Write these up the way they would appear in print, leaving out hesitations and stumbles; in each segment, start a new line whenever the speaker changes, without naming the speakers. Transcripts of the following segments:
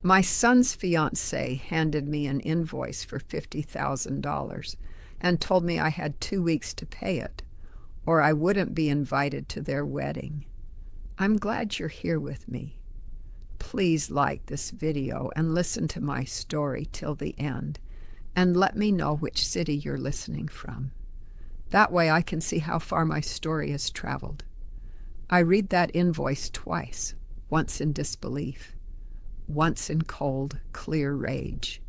My son's fiancée handed me an invoice for $50,000 and told me I had 2 weeks to pay it, or I wouldn't be invited to their wedding. I'm glad you're here with me. Please like this video and listen to my story till the end, and let me know which city you're listening from. That way I can see how far my story has traveled. I read that invoice twice, once in disbelief, once in cold, clear rage.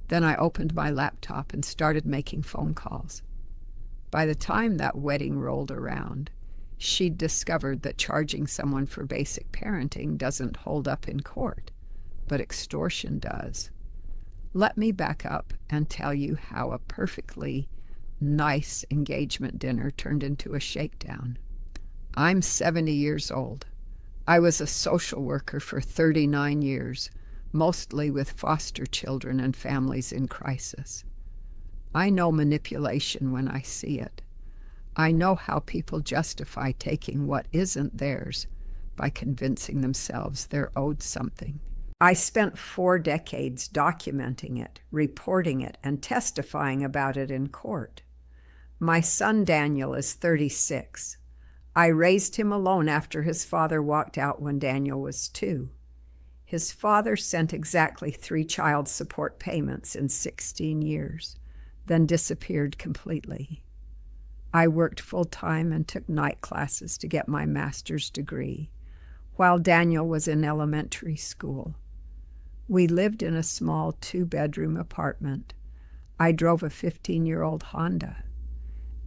Then I opened my laptop and started making phone calls. By the time that wedding rolled around, she'd discovered that charging someone for basic parenting doesn't hold up in court, but extortion does. Let me back up and tell you how a perfectly nice engagement dinner turned into a shakedown. I'm 70 years old. I was a social worker for 39 years, mostly with foster children and families in crisis. I know manipulation when I see it. I know how people justify taking what isn't theirs by convincing themselves they're owed something. I spent 4 decades documenting it, reporting it, and testifying about it in court. My son Daniel is 36. I raised him alone after his father walked out when Daniel was 2. His father sent exactly 3 child support payments in 16 years, then disappeared completely. I worked full-time and took night classes to get my master's degree, while Daniel was in elementary school. We lived in a small 2-bedroom apartment. I drove a 15-year-old Honda.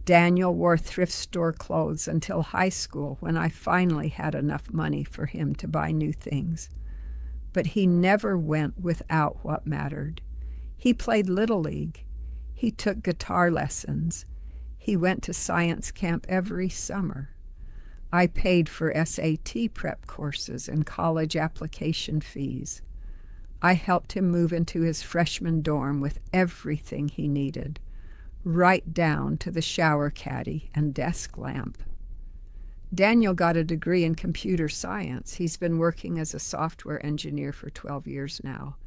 Daniel wore thrift store clothes until high school, when I finally had enough money for him to buy new things. But he never went without what mattered. He played Little League. He took guitar lessons. He went to science camp every summer. I paid for SAT prep courses and college application fees. I helped him move into his freshman dorm with everything he needed, right down to the shower caddy and desk lamp. Daniel got a degree in computer science. He's been working as a software engineer for 12 years now.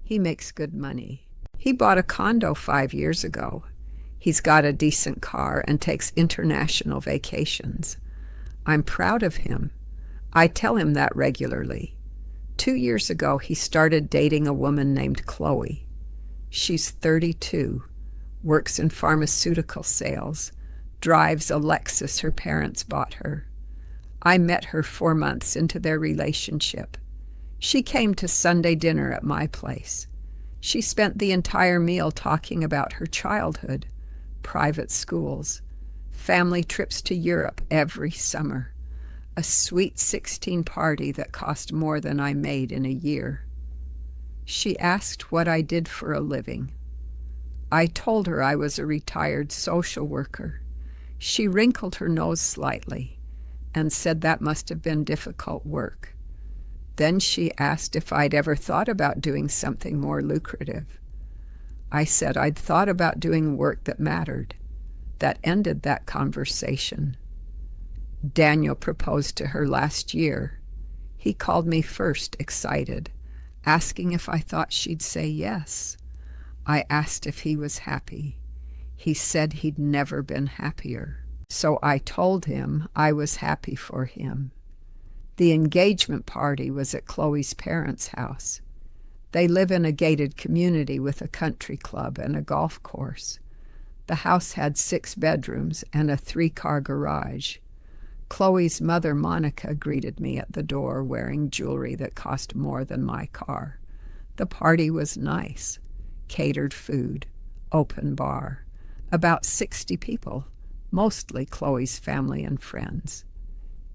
He makes good money. He bought a condo 5 years ago. He's got a decent car and takes international vacations. I'm proud of him. I tell him that regularly. 2 years ago, he started dating a woman named Chloe. She's 32, works in pharmaceutical sales, drives a Lexus her parents bought her. I met her 4 months into their relationship. She came to Sunday dinner at my place. She spent the entire meal talking about her childhood, private schools, family trips to Europe every summer, a sweet 16 party that cost more than I made in a year. She asked what I did for a living. I told her I was a retired social worker. She wrinkled her nose slightly and said that must have been difficult work. Then she asked if I'd ever thought about doing something more lucrative. I said I'd thought about doing work that mattered. That ended that conversation. Daniel proposed to her last year. He called me first, excited, asking if I thought she'd say yes. I asked if he was happy. He said he'd never been happier. So I told him I was happy for him. The engagement party was at Chloe's parents' house. They live in a gated community with a country club and a golf course. The house had 6 bedrooms and a 3-car garage. Chloe's mother, Monica, greeted me at the door wearing jewelry that cost more than my car. The party was nice. Catered food, open bar. About 60 people, mostly Chloe's family and friends.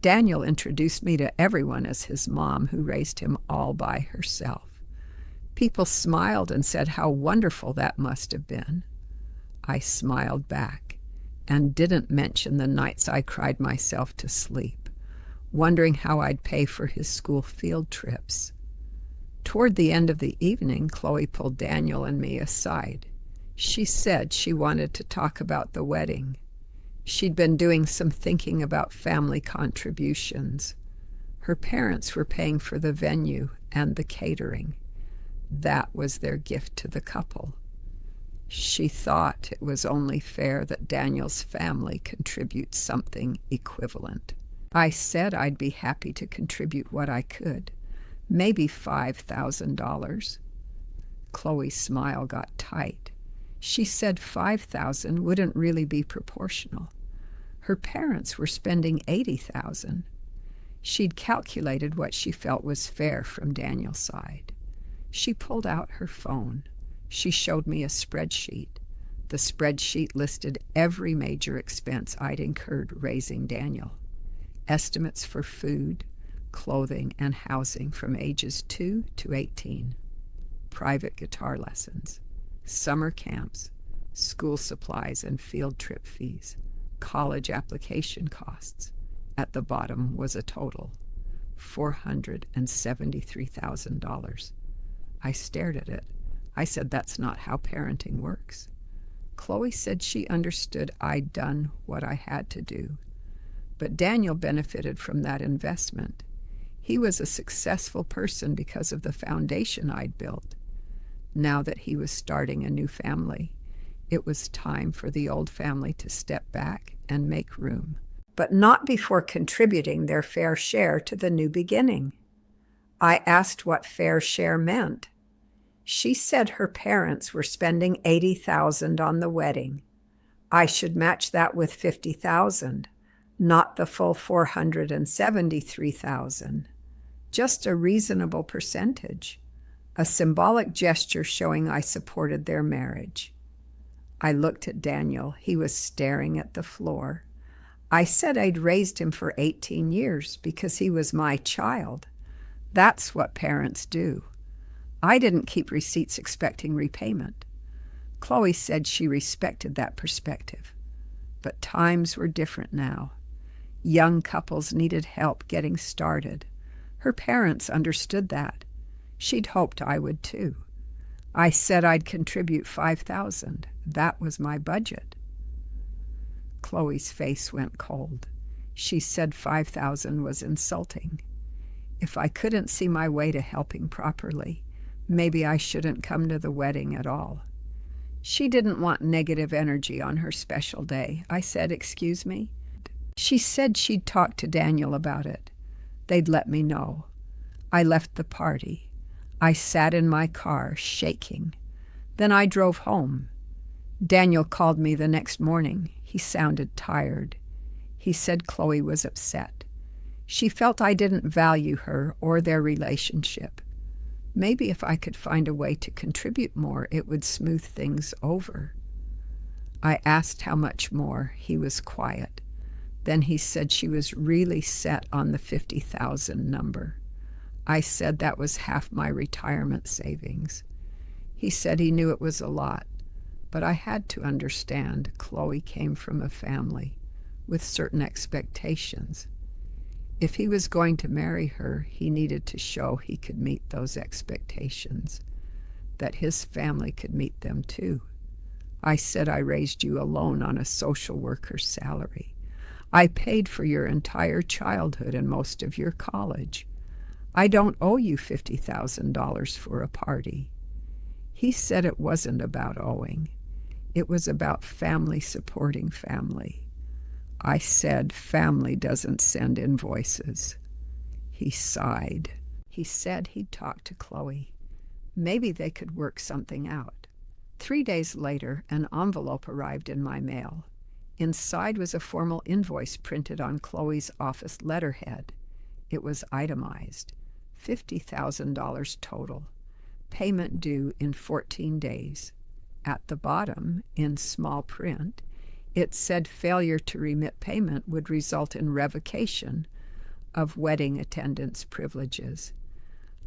Daniel introduced me to everyone as his mom, who raised him all by herself. People smiled and said how wonderful that must have been. I smiled back and didn't mention the nights I cried myself to sleep, wondering how I'd pay for his school field trips. Toward the end of the evening, Chloe pulled Daniel and me aside. She said she wanted to talk about the wedding. She'd been doing some thinking about family contributions. Her parents were paying for the venue and the catering. That was their gift to the couple. She thought it was only fair that Daniel's family contribute something equivalent. I said I'd be happy to contribute what I could, maybe $5,000. Chloe's smile got tight. She said $5,000 wouldn't really be proportional. Her parents were spending $80,000. She'd calculated what she felt was fair from Daniel's side. She pulled out her phone. She showed me a spreadsheet. The spreadsheet listed every major expense I'd incurred raising Daniel. Estimates for food, clothing, and housing from ages 2 to 18. Private guitar lessons, summer camps, school supplies and field trip fees, college application costs. At the bottom was a total, $473,000. I stared at it. I said, "That's not how parenting works." Chloe said she understood I'd done what I had to do. But Daniel benefited from that investment. He was a successful person because of the foundation I'd built. Now that he was starting a new family, it was time for the old family to step back and make room, but not before contributing their fair share to the new beginning. I asked what fair share meant. She said her parents were spending $80,000 on the wedding. I should match that with $50,000, not the full $473,000. Just a reasonable percentage, a symbolic gesture showing I supported their marriage. I looked at Daniel. He was staring at the floor. I said I'd raised him for 18 years because he was my child. That's what parents do. I didn't keep receipts expecting repayment. Chloe said she respected that perspective. But times were different now. Young couples needed help getting started. Her parents understood that. She'd hoped I would too. I said I'd contribute $5,000. That was my budget. Chloe's face went cold. She said $5,000 was insulting. If I couldn't see my way to helping properly, maybe I shouldn't come to the wedding at all. She didn't want negative energy on her special day. I said, "Excuse me?" She said she'd talk to Daniel about it. They'd let me know. I left the party. I sat in my car, shaking. Then I drove home. Daniel called me the next morning. He sounded tired. He said Chloe was upset. She felt I didn't value her or their relationship. Maybe if I could find a way to contribute more, it would smooth things over. I asked how much more. He was quiet. Then he said she was really set on the $50,000 number. I said that was half my retirement savings. He said he knew it was a lot, but I had to understand Chloe came from a family with certain expectations. If he was going to marry her, he needed to show he could meet those expectations, that his family could meet them too. I said I raised you alone on a social worker's salary. I paid for your entire childhood and most of your college. I don't owe you $50,000 for a party. He said it wasn't about owing. It was about family supporting family. I said family doesn't send invoices. He sighed. He said he'd talk to Chloe. Maybe they could work something out. 3 days later, an envelope arrived in my mail. Inside was a formal invoice printed on Chloe's office letterhead. It was itemized. $50,000 total. Payment due in 14 days. At the bottom, in small print, it said failure to remit payment would result in revocation of wedding attendance privileges.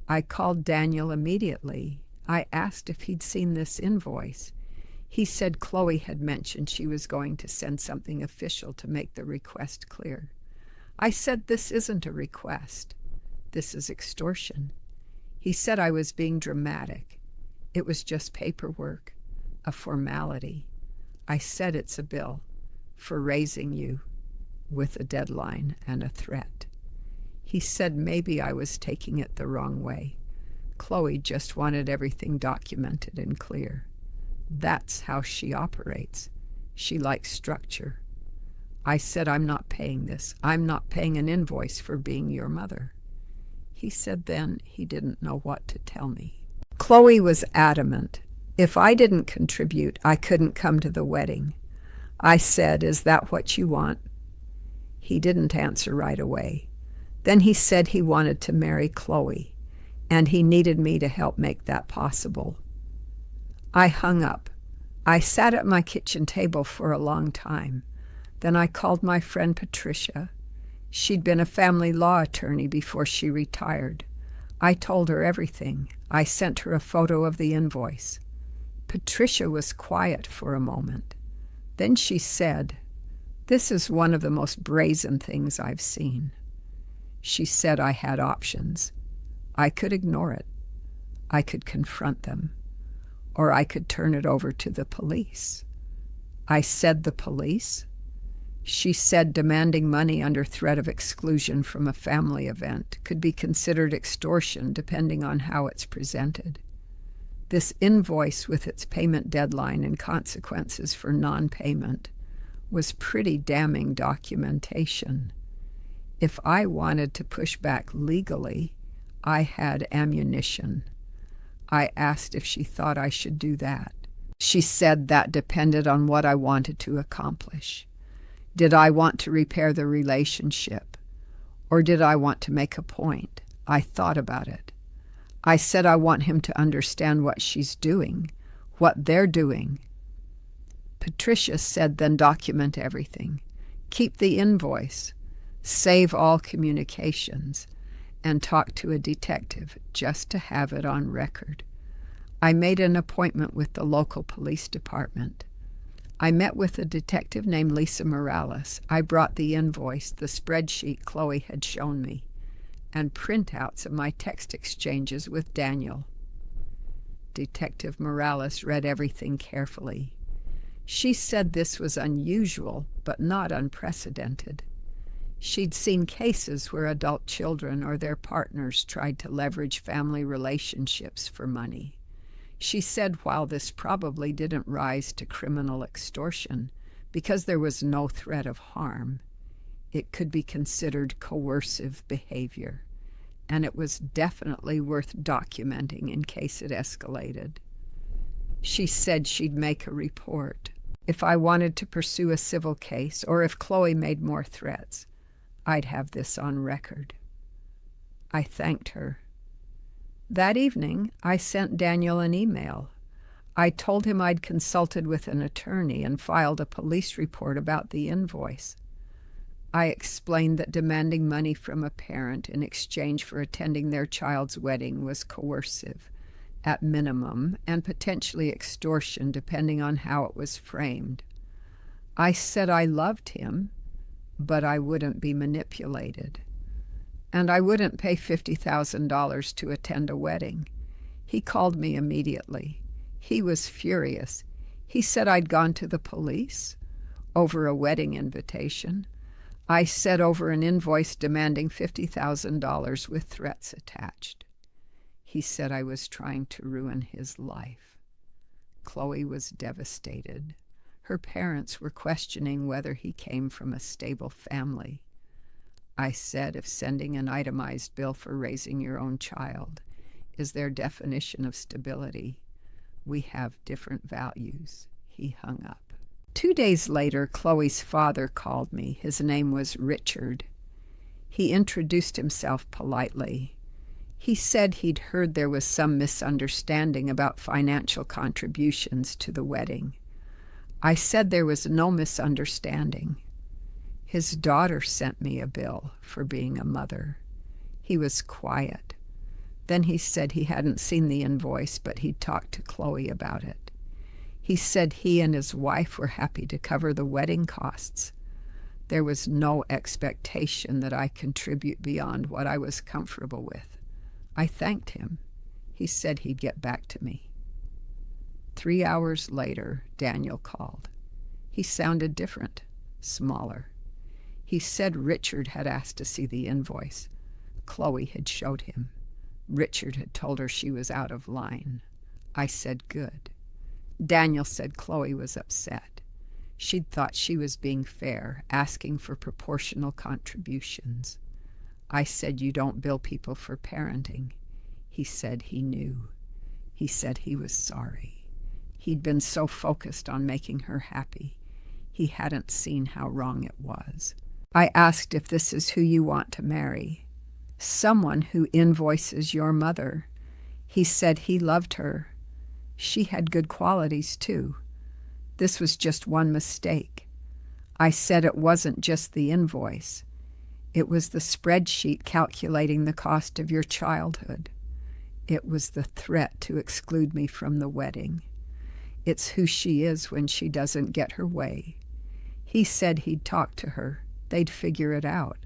I called Daniel immediately. I asked if he'd seen this invoice. He said Chloe had mentioned she was going to send something official to make the request clear. I said this isn't a request. This is extortion. He said I was being dramatic. It was just paperwork, a formality. I said it's a bill for raising you with a deadline and a threat. He said maybe I was taking it the wrong way. Chloe just wanted everything documented and clear. That's how she operates. She likes structure. I said, I'm not paying this. I'm not paying an invoice for being your mother. He said then he didn't know what to tell me. Chloe was adamant. If I didn't contribute, I couldn't come to the wedding. I said, is that what you want? He didn't answer right away. Then he said he wanted to marry Chloe, and he needed me to help make that possible. I hung up. I sat at my kitchen table for a long time. Then I called my friend Patricia. She'd been a family law attorney before she retired. I told her everything. I sent her a photo of the invoice. Patricia was quiet for a moment. Then she said, "This is one of the most brazen things I've seen." She said I had options. I could ignore it. I could confront them. Or I could turn it over to the police. I said, the police? She said demanding money under threat of exclusion from a family event could be considered extortion depending on how it's presented. This invoice with its payment deadline and consequences for non-payment was pretty damning documentation. If I wanted to push back legally, I had ammunition. I asked if she thought I should do that. She said that depended on what I wanted to accomplish. Did I want to repair the relationship? Or did I want to make a point? I thought about it. I said I want him to understand what she's doing, what they're doing. Patricia said then document everything. Keep the invoice. Save all communications. And talk to a detective just to have it on record. I made an appointment with the local police department. I met with a detective named Lisa Morales. I brought the invoice, the spreadsheet Chloe had shown me, and printouts of my text exchanges with Daniel. Detective Morales read everything carefully. She said this was unusual, but not unprecedented. She'd seen cases where adult children or their partners tried to leverage family relationships for money. She said while this probably didn't rise to criminal extortion because there was no threat of harm, it could be considered coercive behavior, and it was definitely worth documenting in case it escalated. She said she'd make a report. If I wanted to pursue a civil case or if Chloe made more threats, I'd have this on record. I thanked her. That evening, I sent Daniel an email. I told him I'd consulted with an attorney and filed a police report about the invoice. I explained that demanding money from a parent in exchange for attending their child's wedding was coercive, at minimum, and potentially extortion depending on how it was framed. I said I loved him, but I wouldn't be manipulated. And I wouldn't pay $50,000 to attend a wedding. He called me immediately. He was furious. He said I'd gone to the police over a wedding invitation. I said over an invoice demanding $50,000 with threats attached. He said I was trying to ruin his life. Chloe was devastated. Her parents were questioning whether he came from a stable family. I said if sending an itemized bill for raising your own child is their definition of stability, we have different values. He hung up. 2 days later, Chloe's father called me. His name was Richard. He introduced himself politely. He said he'd heard there was some misunderstanding about financial contributions to the wedding. I said there was no misunderstanding. His daughter sent me a bill for being a mother. He was quiet. Then he said he hadn't seen the invoice, but he'd talked to Chloe about it. He said he and his wife were happy to cover the wedding costs. There was no expectation that I contribute beyond what I was comfortable with. I thanked him. He said he'd get back to me. 3 hours later, Daniel called. He sounded different, smaller. He said Richard had asked to see the invoice. Chloe had showed him. Richard had told her she was out of line. I said good. Daniel said Chloe was upset. She'd thought she was being fair, asking for proportional contributions. I said you don't bill people for parenting. He said he knew. He said he was sorry. He'd been so focused on making her happy, he hadn't seen how wrong it was. I asked if this is who you want to marry. Someone who invoices your mother. He said he loved her. She had good qualities, too. This was just one mistake. I said it wasn't just the invoice. It was the spreadsheet calculating the cost of your childhood. It was the threat to exclude me from the wedding. It's who she is when she doesn't get her way. He said he'd talk to her. They'd figure it out.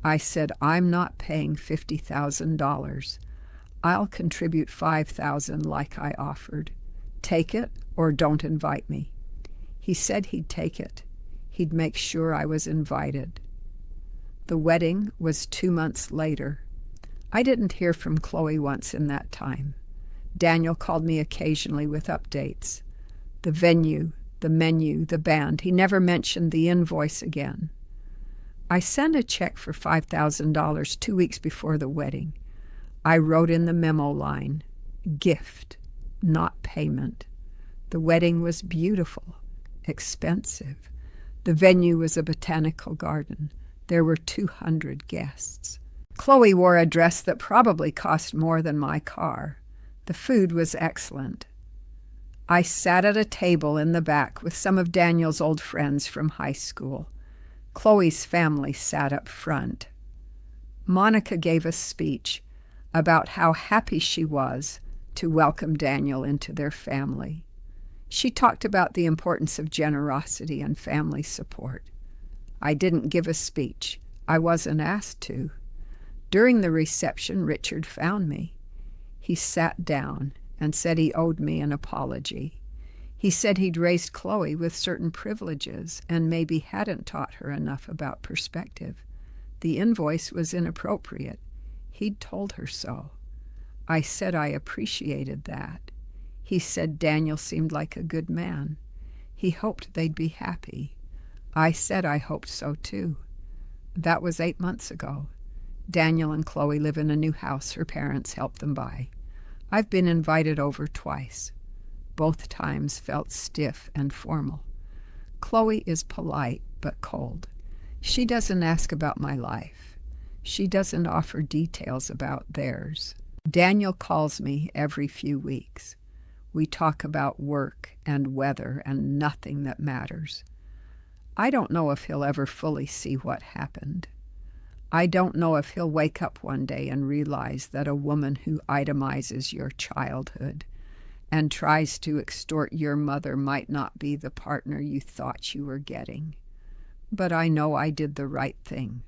I said, I'm not paying $50,000. I'll contribute $5,000 like I offered. Take it or don't invite me. He said he'd take it. He'd make sure I was invited. The wedding was 2 months later. I didn't hear from Chloe once in that time. Daniel called me occasionally with updates. The venue, the menu, the band. He never mentioned the invoice again. I sent a check for $5,000 2 weeks before the wedding. I wrote in the memo line, gift, not payment. The wedding was beautiful, expensive. The venue was a botanical garden. There were 200 guests. Chloe wore a dress that probably cost more than my car. The food was excellent. I sat at a table in the back with some of Daniel's old friends from high school. Chloe's family sat up front. Monica gave a speech about how happy she was to welcome Daniel into their family. She talked about the importance of generosity and family support. I didn't give a speech. I wasn't asked to. During the reception, Richard found me. He sat down and said he owed me an apology. He said he'd raised Chloe with certain privileges and maybe hadn't taught her enough about perspective. The invoice was inappropriate. He'd told her so. I said I appreciated that. He said Daniel seemed like a good man. He hoped they'd be happy. I said I hoped so too. That was 8 months ago. Daniel and Chloe live in a new house her parents helped them buy. I've been invited over twice. Both times felt stiff and formal. Chloe is polite but cold. She doesn't ask about my life. She doesn't offer details about theirs. Daniel calls me every few weeks. We talk about work and weather and nothing that matters. I don't know if he'll ever fully see what happened. I don't know if he'll wake up one day and realize that a woman who itemizes your childhood and tries to extort your mother might not be the partner you thought you were getting. But I know I did the right thing.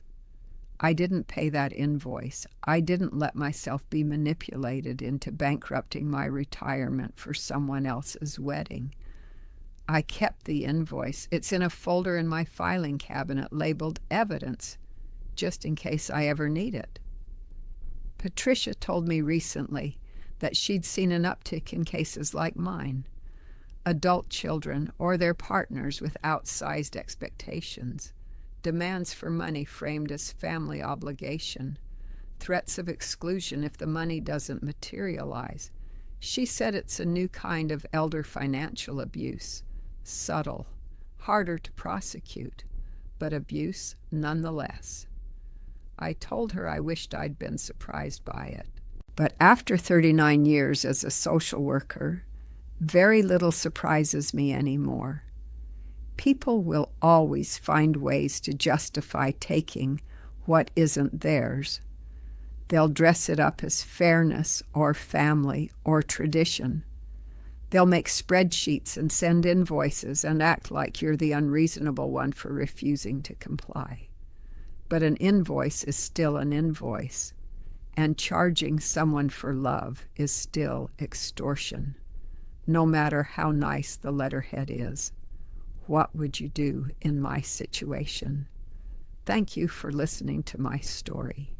I didn't pay that invoice. I didn't let myself be manipulated into bankrupting my retirement for someone else's wedding. I kept the invoice. It's in a folder in my filing cabinet labeled evidence, just in case I ever need it. Patricia told me recently that she'd seen an uptick in cases like mine. Adult children or their partners with outsized expectations, demands for money framed as family obligation, threats of exclusion if the money doesn't materialize. She said it's a new kind of elder financial abuse, subtle, harder to prosecute, but abuse nonetheless. I told her I wished I'd been surprised by it. But after 39 years as a social worker, very little surprises me anymore. People will always find ways to justify taking what isn't theirs. They'll dress it up as fairness or family or tradition. They'll make spreadsheets and send invoices and act like you're the unreasonable one for refusing to comply. But an invoice is still an invoice, and charging someone for love is still extortion, no matter how nice the letterhead is. What would you do in my situation? Thank you for listening to my story.